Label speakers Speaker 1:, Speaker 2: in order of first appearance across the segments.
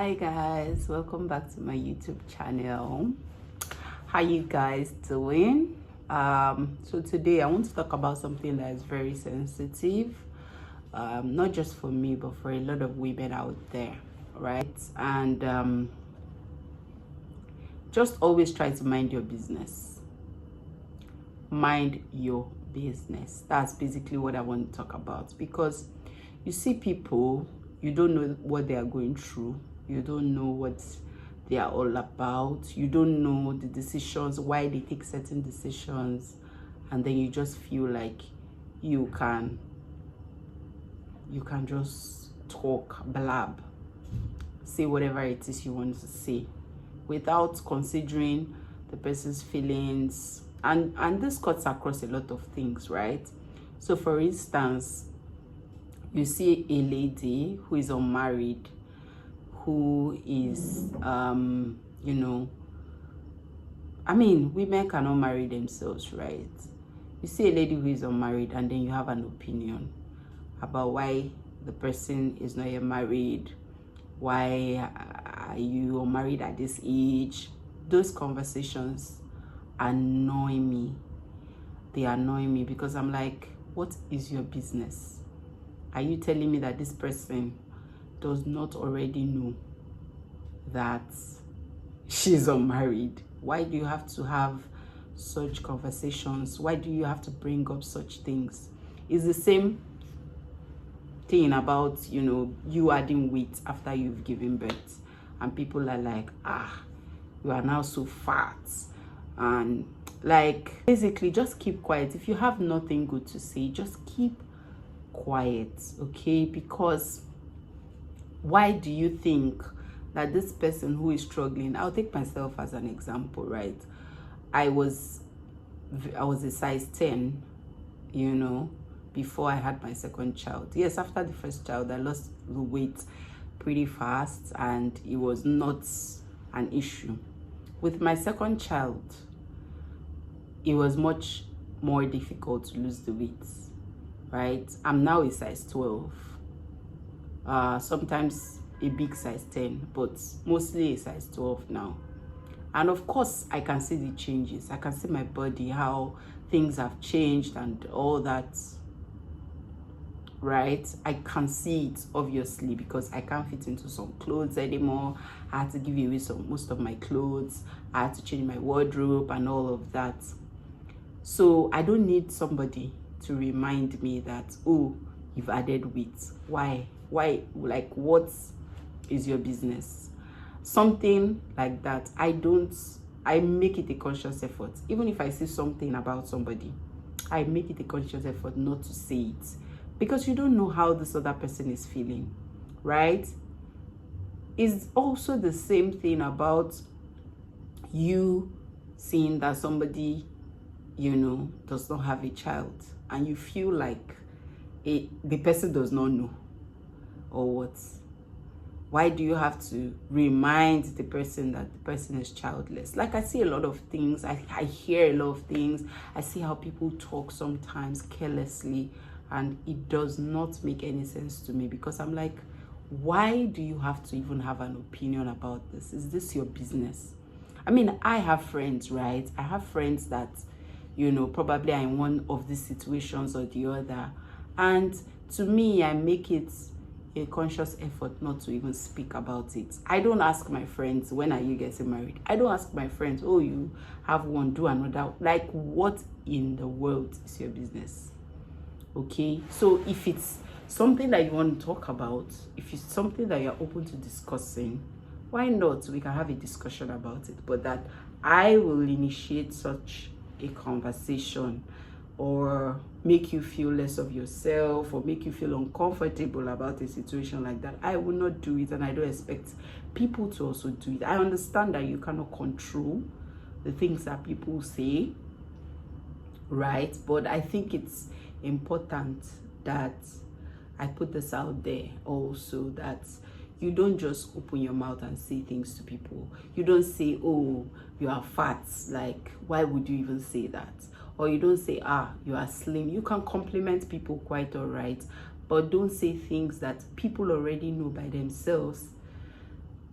Speaker 1: Hi guys, welcome back to my YouTube channel. How you guys doing? So today I want to talk about something that is very sensitive, not just for me but for a lot of women out there, right? And just always try to mind your business. Mind your business. That's basically what I want to talk about, because you see people, you don't know what they are going through, you don't know what they are all about, you don't know the decisions, why they take certain decisions, and then you just feel like you can just talk, blab, say whatever it is you want to say without considering the person's feelings. And this cuts across a lot of things, right? So for instance, you see a lady who is unmarried, who is women cannot marry themselves, right? You see a lady who is unmarried, and then you have an opinion about why the person is not yet married, why are you unmarried at this age. Those conversations annoy me. They annoy me because I'm like, what is your business? Are you telling me that this person does not already know that she's unmarried? Why do you have to have such conversations? Why do you have to bring up such things? It's the same thing about, you adding weight after you've given birth, and people are like, you are now so fat. And like, basically, just keep quiet. If you have nothing good to say, just keep quiet, okay? Because why do you think that this person who is struggling, I'll take myself as an example, right? I was a size 10, before I had my second child. Yes, after the first child, I lost the weight pretty fast, and it was not an issue. With my second child, it was much more difficult to lose the weight, right? I'm now a size 12, sometimes a big size 10, but mostly a size 12 now. And of course, I can see the changes. I can see my body, how things have changed and all that, right? I can see it, obviously, because I can't fit into some clothes anymore. I had to give away most of my clothes. I had to change my wardrobe and all of that. So I don't need somebody to remind me that, oh, you've added weight. Why? Like, what is your business? Something like that. I make it a conscious effort. Even if I see something about somebody, I make it a conscious effort not to say it, because you don't know how this other person is feeling, right? It's also the same thing about you seeing that somebody, does not have a child, and you feel like the person does not know, or what? Why do you have to remind the person that the person is childless? Like, I see a lot of things, I hear a lot of things, I see how people talk sometimes carelessly, and it does not make any sense to me, because I'm like, why do you have to even have an opinion about this? Is this your business? I mean, I have friends, right? I have friends that, probably are in one of these situations or the other. And to me, I make it a conscious effort not to even speak about it. I don't ask my friends, when are you getting married? I don't ask my friends, oh, you have one, do another. Like, what in the world is your business? Okay, so if it's something that you want to talk about, if it's something that you're open to discussing, why not? We can have a discussion about it. But that I will initiate such a conversation, or make you feel less of yourself, or make you feel uncomfortable about a situation like that, I will not do it, and I don't expect people to also do it. I understand that you cannot control the things that people say, right? But I think it's important that I put this out there also, that you don't just open your mouth and say things to people. You don't say, oh, you are fat. Like, why would you even say that? Or you don't say, you are slim. You can compliment people quite all right, but don't say things that people already know by themselves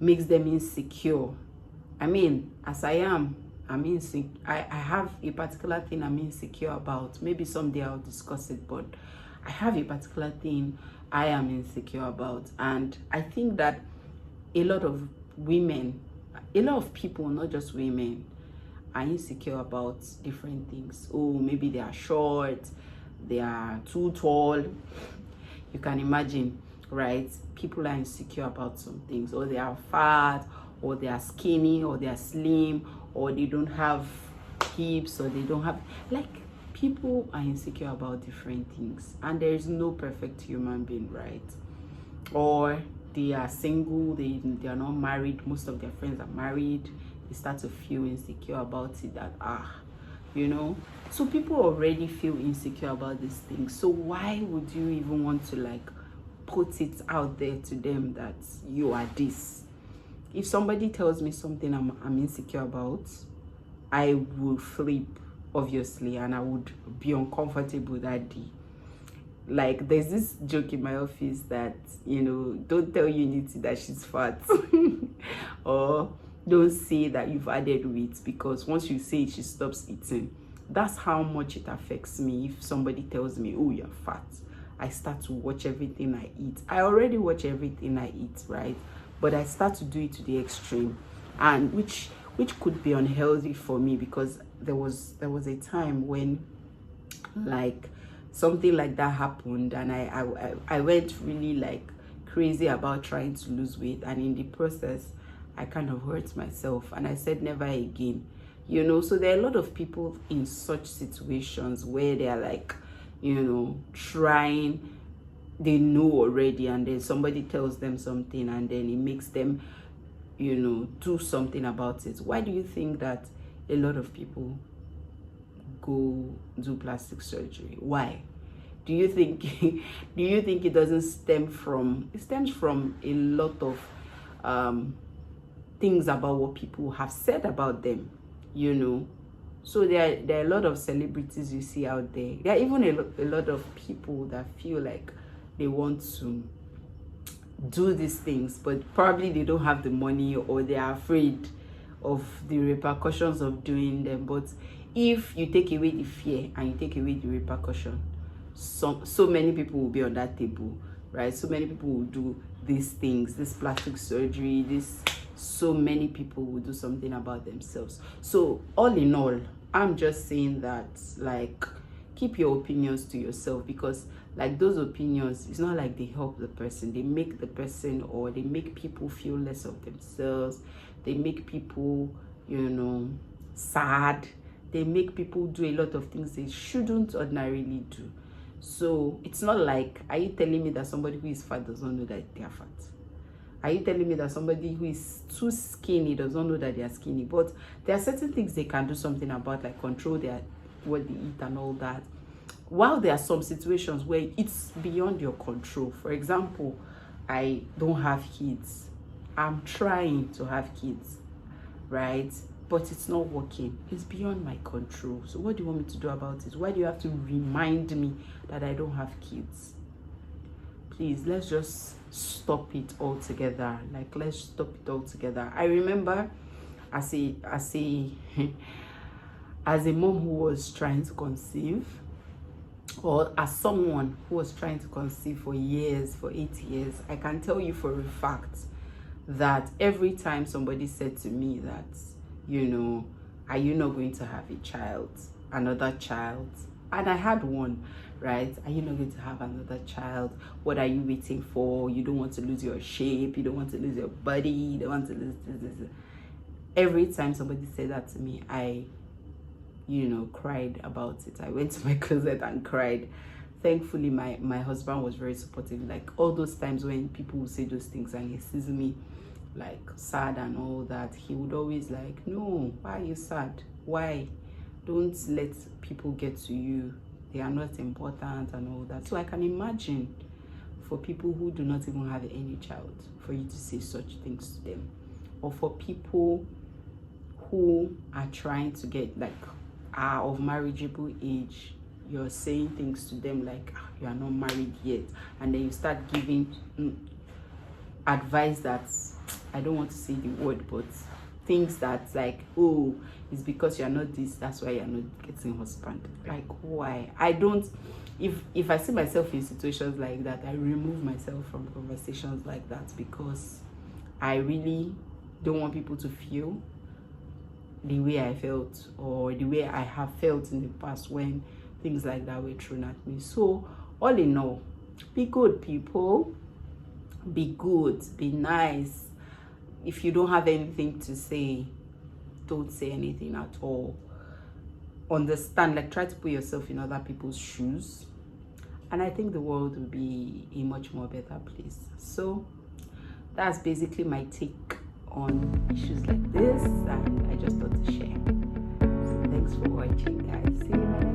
Speaker 1: makes them insecure. I mean, as I am, I'm insecure. I have a particular thing I'm insecure about. Maybe someday I'll discuss it, but I have a particular thing I am insecure about. And I think that a lot of women, a lot of people, not just women, are insecure about different things. Oh, maybe they are short, they are too tall. You can imagine, right? People are insecure about some things, or they are fat, or they are skinny, or they are slim, or they don't have hips, or they don't have, like, people are insecure about different things, and there is no perfect human being, right? Or they are single, they are not married, most of their friends are married, they start to feel insecure about it, that you know. So people already feel insecure about these things, so why would you even want to like put it out there to them that you are this? If somebody tells me something I'm insecure about, I will flip, obviously, and I would be uncomfortable that day. Like, there's this joke in my office that, you know, don't tell Unity that she's fat or don't say that you've added weight, because once you say it, she stops eating. That's how much it affects me. If somebody tells me, oh, you're fat, I start to watch everything I eat. I already watch everything I eat, right? But I start to do it to the extreme, and which could be unhealthy for me, because there was a time when like something like that happened, and I went really like crazy about trying to lose weight, and in the process I kind of hurt myself, and I said never again, you know. So there are a lot of people in such situations where they are like, you know, trying, they know already, and then somebody tells them something, and then it makes them, you know, do something about it. Why do you think that a lot of people go do plastic surgery? Why? Do you think do you think it doesn't stem from, it stems from a lot of things about what people have said about them, you know? So there are a lot of celebrities you see out there. There are even a lot of people that feel like they want to do these things, but probably they don't have the money, or they are afraid of the repercussions of doing them. But if you take away the fear and you take away the repercussion, so many people will be on that table, right? So many people will do these things, this plastic surgery, so many people will do something about themselves. So all in all, I'm just saying that, like, keep your opinions to yourself, because like those opinions, it's not like they help the person. They make the person, or they make people feel less of themselves. They make people, you know, sad. They make people do a lot of things they shouldn't ordinarily do. So it's not like, are you telling me that somebody who is fat does not know that they are fat? Are you telling me that somebody who is too skinny does not know that they are skinny? But there are certain things they can do something about, like control what they eat and all that. While there are some situations where it's beyond your control. For example, I don't have kids. I'm trying to have kids, right? But it's not working. It's beyond my control. So what do you want me to do about it? Why do you have to remind me that I don't have kids? Please, let's just stop it altogether. Like, let's stop it altogether. I remember as a as a mom who was trying to conceive, or as someone who was trying to conceive for years, for 8 years, I can tell you for a fact that every time somebody said to me that, you know, are you not going to have a child, another child? And I had one, right? Are you not going to have another child? What are you waiting for? You don't want to lose your shape. You don't want to lose your body. You don't want to lose this. Every time somebody said that to me, I, you know, cried about it. I went to my closet and cried. Thankfully, my husband was very supportive. Like, all those times when people would say those things and he sees me like sad and all that, he would always like, no, why are you sad? Why? Don't let people get to you. They are not important and all that. So I can imagine for people who do not even have any child, for you to say such things to them. Or for people who are trying to get, like, are of marriageable age, you're saying things to them like, you are not married yet, and then you start giving advice that, I don't want to say the word, but things that like, oh, it's because you're not this, that's why you're not getting husband. Like, why? I don't, if I see myself in situations like that, I remove myself from conversations like that, because I really don't want people to feel the way I felt, or the way I have felt in the past when things like that were thrown at me. So all in all, be good, people. Be good, be nice. If you don't have anything to say, don't say anything at all. Understand, like, try to put yourself in other people's shoes, and I think the world will be a much more better place. So that's basically my take on issues like this, and I just thought to share. So thanks for watching, guys. See you later.